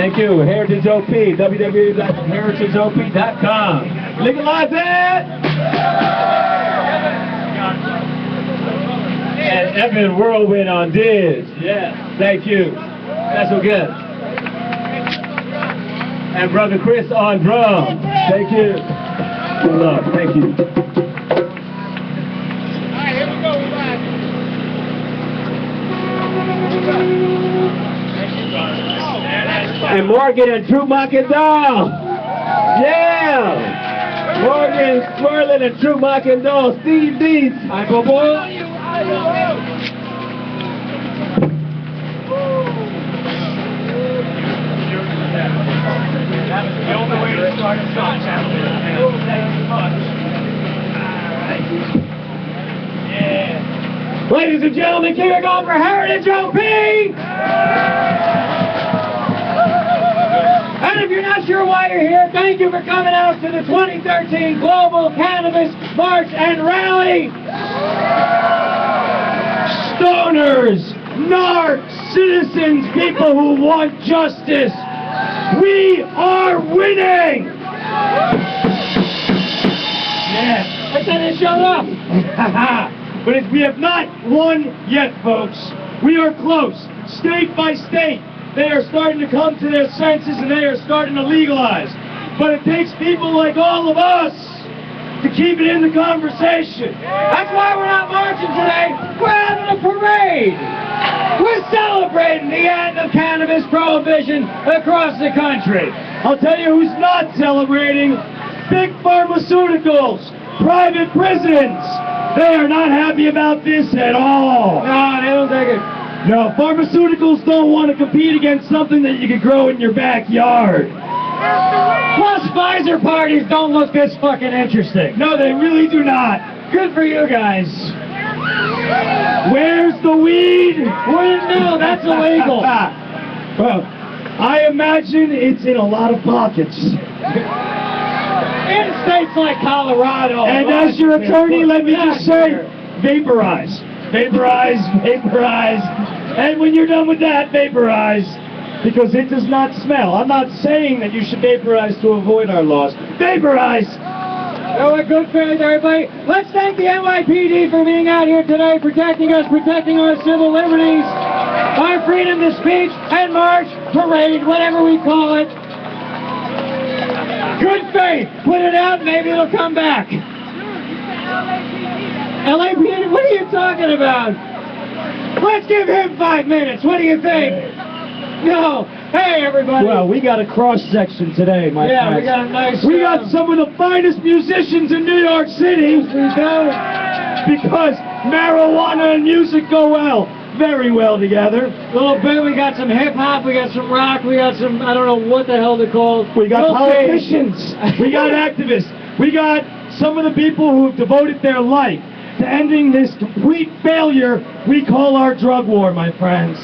Thank you. Heritage OP, www.heritageop.com. Legalize it! And Evan Whirlwind on Diz. Yeah, thank you. That's so good. And Brother Chris on drum. Thank you. Good luck. Thank you. Alright, here we go. We're live. And Morgan and True Doll. Yeah! Morgan, Swirling and True Doll. Steve Deeds. Hi, Bobo. That was the only way to start a song channel. Thank you much. Alright. Yeah. Ladies and gentlemen, keep it going for Heritage OP! And if you're not sure why you're here, thank you for coming out to the 2013 Global Cannabis March and Rally. Stoners, narcs, citizens, people who want justice, we are winning! Yeah, I said it showed up. But we have not won yet, folks. We are close, state by state. They are starting to come to their senses and they are starting to legalize. But it takes people like all of us to keep it in the conversation. That's why we're not marching today. We're having a parade. We're celebrating the end of cannabis prohibition across the country. I'll tell you who's not celebrating. Big pharmaceuticals, private prisons. They are not happy about this at all. No, they don't take it. No, pharmaceuticals don't want to compete against something that you can grow in your backyard. Plus, Pfizer parties don't look this fucking interesting. No, they really do not. Good for you guys. Where's the weed? No, that's illegal. Well, I imagine it's in a lot of pockets. In states like Colorado. And as your attorney, let me just say, vaporize. Vaporize, vaporize. And when you're done with that, vaporize. Because it does not smell. I'm not saying that you should vaporize to avoid our laws. Vaporize! Oh, a good faith, everybody. Let's thank the NYPD for being out here today, protecting us, protecting our civil liberties, our freedom to speech and march, parade, whatever we call it. Good faith. Put it out, maybe it'll come back. LAPD, what are you talking about? Let's give him 5 minutes. What do you think? No. Hey, everybody. Well, we got a cross-section today, my friends. Yeah, we got a nice... We got some of the finest musicians in New York City. We do. Because marijuana and music go well. Very well together. A little bit. We got some hip-hop, we got some rock, we got some, I don't know what the hell they're called. We got politicians. We got activists. We got some of the people who have devoted their life to ending this complete failure we call our drug war, my friends.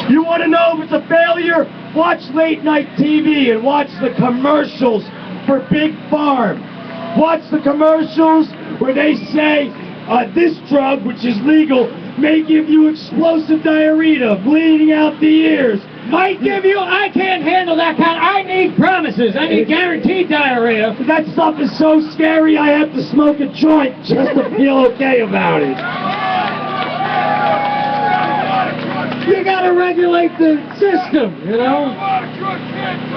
You want to know if it's a failure? Watch late night TV and watch the commercials for Big Farm. Watch the commercials where they say this drug, which is legal, may give you explosive diarrhea, bleeding out the ears. Might give you, I can't handle that kind. I need promises. I need guaranteed diarrhea. That stuff is so scary I have to smoke a joint just to feel okay about it. You gotta regulate the system, you know?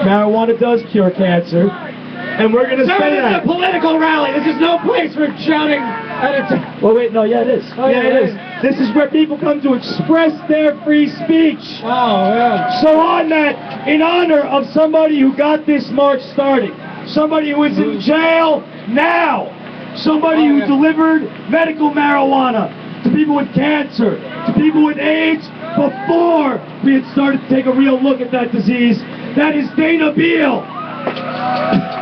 Marijuana does cure cancer. And we're gonna say that. This is a political rally. This is no place for shouting at a time. Well, wait, no, yeah, it is. Oh, yeah, it is. This is where people come to express their free speech. Oh, yeah. So on that, in honor of somebody who got this march started, somebody who is in jail now, somebody who delivered medical marijuana to people with cancer, to people with AIDS, before we had started to take a real look at that disease, that is Dana Beal.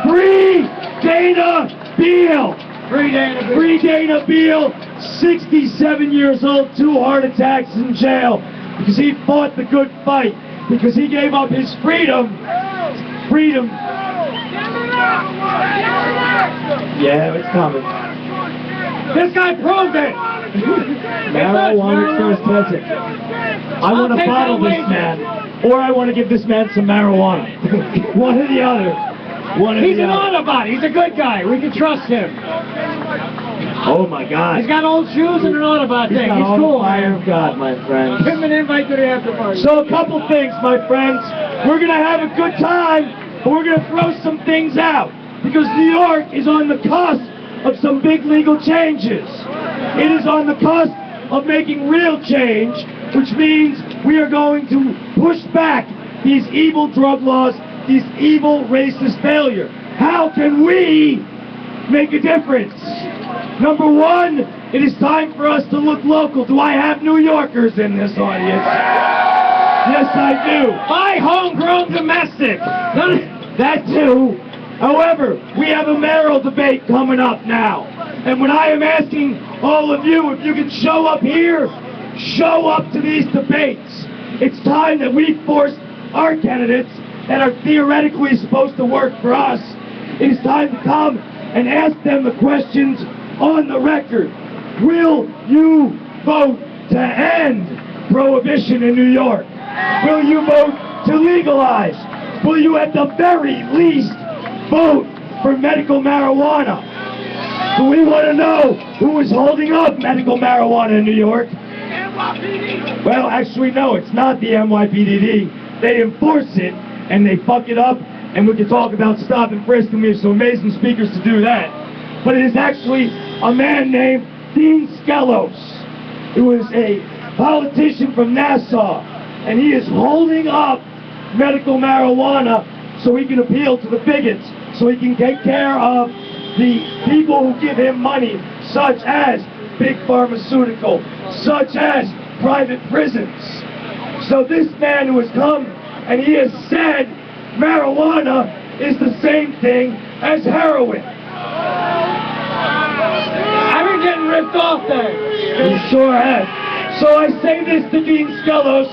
Free Dana Beal! Free Dana Beal! Free Dana Beal, 67 years old, 2 heart attacks in jail, because he fought the good fight, because he gave up his freedom. Freedom. Yeah, it's coming. This guy proved it! Marijuana cures cancer. I want to bottle this man. or I want to give this man some marijuana. One or the other. He's an Autobot. He's a good guy. We can trust him. Oh my God. He's got old shoes and an Autobot thing. He's He's cool. Fire of God, my friends. Give him an invite to the after party. So a couple things, my friends. We're going to have a good time, but we're going to throw some things out. Because New York is on the cusp of some big legal changes. It is on the cusp of making real change, which means we are going to push back these evil drug laws, these evil racist failure. How can we make a difference? Number one, it is time for us to look local. Do I have New Yorkers in this audience? Yes, I do. Buy homegrown domestic. That too. However, we have a mayoral debate coming up now. And when I am asking all of you if you can show up here, show up to these debates. It's time that we force our candidates that are theoretically supposed to work for us. It is time to come and ask them the questions on the record. Will you vote to end prohibition in New York? Will you vote to legalize? Will you at the very least vote for medical marijuana? Do we want to know who is holding up medical marijuana in New York? NYPD. Well, actually, no, it's not the NYPD. They enforce it, and they fuck it up, and we can talk about stop and frisk, and we have some amazing speakers to do that. But it is actually a man named Dean Skelos, who is a politician from Nassau, and he is holding up medical marijuana so he can appeal to the bigots, so he can take care of the people who give him money, such as big pharmaceutical, such as private prisons. So this man who has come and he has said marijuana is the same thing as heroin. I've been getting ripped off there. You sure have. So I say this to Dean Skelos,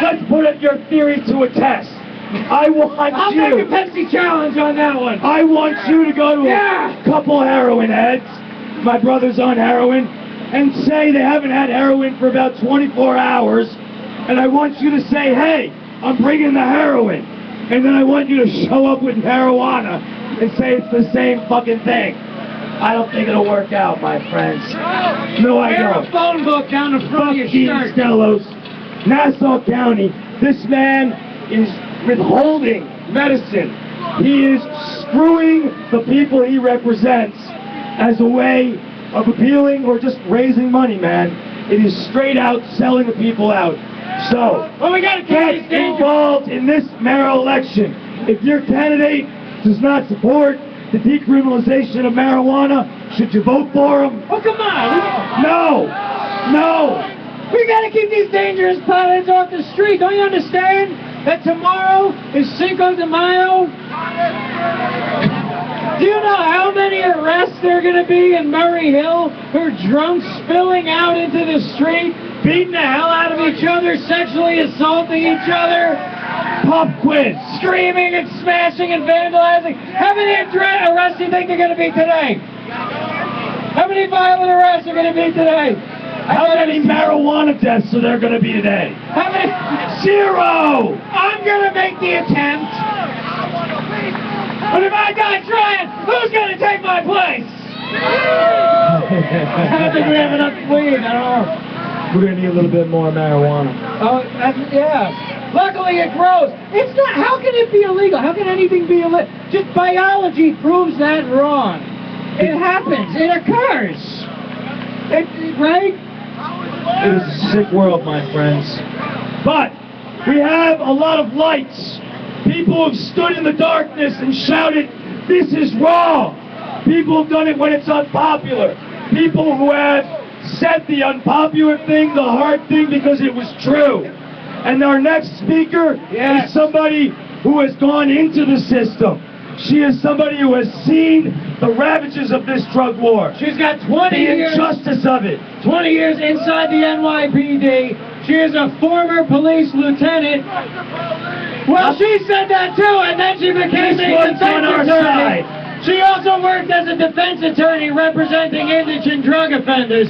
let's put your theory to a test. I'll make a Pepsi challenge on that one. I want you to go to a couple heroin heads, my brother's on heroin, and say they haven't had heroin for about 24 hours, and I want you to say, hey, I'm bringing the heroin. And then I want you to show up with marijuana and say it's the same fucking thing. I don't think it'll work out, my friends. No, I don't. Wear a phone book down the front of your shirt. Skelos, Nassau County, this man is withholding medicine. He is screwing the people he represents as a way of appealing or just raising money, man. It is straight out selling the people out. So, we gotta get involved in this mayoral election. If your candidate does not support the decriminalization of marijuana, should you vote for him? Oh, come on. No. We gotta keep these dangerous pilots off the street. Don't you understand that tomorrow is Cinco de Mayo? Do you know how many arrests there are going to be in Murray Hill who are drunk, spilling out into the street, beating the hell out of each other, sexually assaulting each other? Pop quiz. Screaming and smashing and vandalizing. How many arrests do you think they're going to be today? How many violent arrests are going to be today? How many marijuana deaths are there going to be today? How many? 0! I'm going to make the attempt. But if I die trying, who's going to take my place? I don't think we have enough weed. I don't know. We're going to need a little bit more marijuana. Oh, yeah. Luckily it grows. It's not, how can it be illegal? How can anything be illegal? Just biology proves that wrong. It happens. It occurs. Right? It is a sick world, my friends. But we have a lot of lights. People have stood in the darkness and shouted, this is wrong. People have done it when it's unpopular. People who have said the unpopular thing, the hard thing, because it was true. And our next speaker is somebody who has gone into the system. She is somebody who has seen the ravages of this drug war. She's got 20 years. The injustice of it. 20 years inside the NYPD. She is a former police lieutenant. Well, she said that too, and then she became a defense attorney. She also worked as a defense attorney representing indigent drug offenders.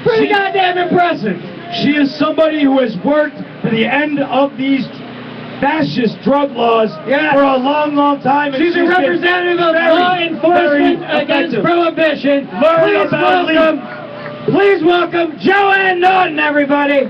Pretty goddamn impressive. She is somebody who has worked for the end of these fascist drug laws Yes. for a long, long time. And She's a been representative of very, law enforcement very against effective. prohibition. Learn about Please welcome Joanne Norton, everybody.